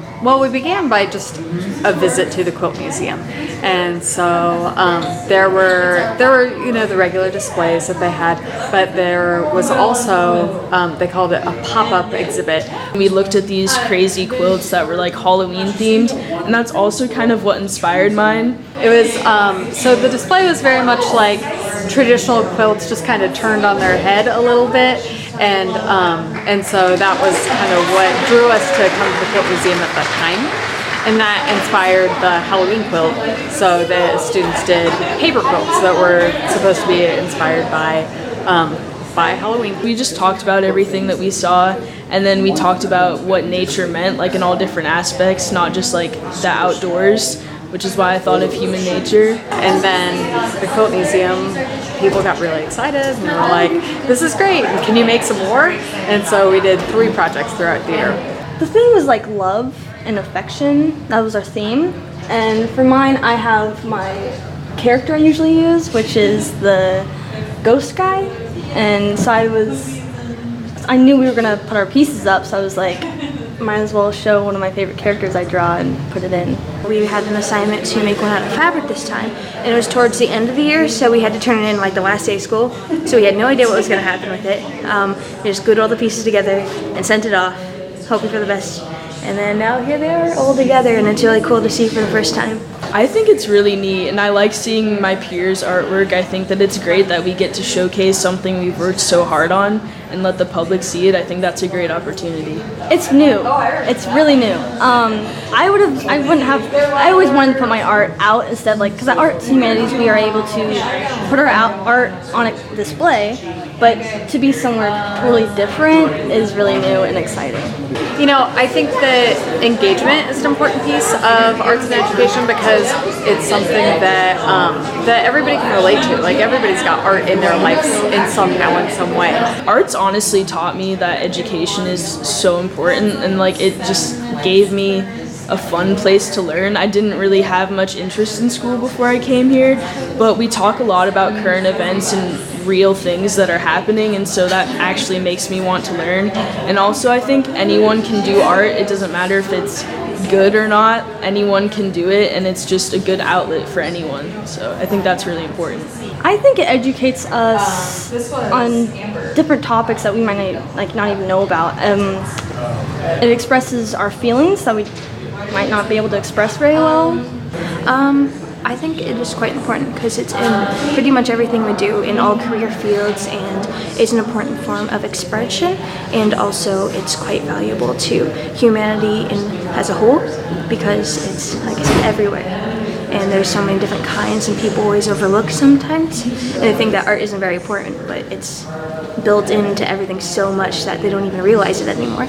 Well, we began by just a visit to the Quilt Museum, and so there were the regular displays that they had, but there was also they called it a pop-up exhibit. We looked at these crazy quilts that were like Halloween themed, and that's also kind of what inspired mine. It was so the display was very much like traditional quilts, just kind of turned on their head a little bit. And so that was kind of what drew us to come to the Quilt Museum at that time. And that inspired the Halloween quilt. So the students did paper quilts that were supposed to be inspired by Halloween. We just talked about everything that we saw, and then we talked about what nature meant, like in all different aspects, not just like the outdoors, which is why I thought of human nature. And then the Quilt Museum, people got really excited and were like, this is great, can you make some more? And so we did 3 projects throughout the year. The theme was like love and affection. That was our theme. And for mine, I have my character I usually use, which is the ghost guy. And so I knew we were gonna put our pieces up, so I was like, might as well show one of my favorite characters I draw and put it in. We had an assignment to make one out of fabric this time, and it was towards the end of the year, so we had to turn it in like the last day of school, so we had no idea what was going to happen with it. We just glued all the pieces together and sent it off, hoping for the best, and then now here they are all together, and it's really cool to see for the first time. I think it's really neat, and I like seeing my peers' artwork. I think that it's great that we get to showcase something we've worked so hard on and let the public see it. I think that's a great opportunity. It's new. It's really new. I always wanted to put my art out instead, like, because at Arts and Humanities we are able to put our art on a display, but to be somewhere totally different is really new and exciting. You know, I think that engagement is an important piece of arts and education because it's something that that everybody can relate to. Like, everybody's got art in their lives in somehow, in some way. Arts honestly taught me that education is so important, and like it just gave me a fun place to learn. I didn't really have much interest in school before I came here, but we talk a lot about current events and real things that are happening, and so that actually makes me want to learn. And also I think anyone can do art. It doesn't matter if it's good or not, anyone can do it, and it's just a good outlet for anyone. So I think that's really important. I think it educates us on different topics that we might not even know about. It expresses our feelings that we might not be able to express very well. I think it is quite important because it's in pretty much everything we do in all career fields, and it's an important form of expression, and also it's quite valuable to humanity as a whole because it's, like I said, everywhere. And there's so many different kinds, and people always overlook sometimes. And I think that art isn't very important, but it's built into everything so much that they don't even realize it anymore.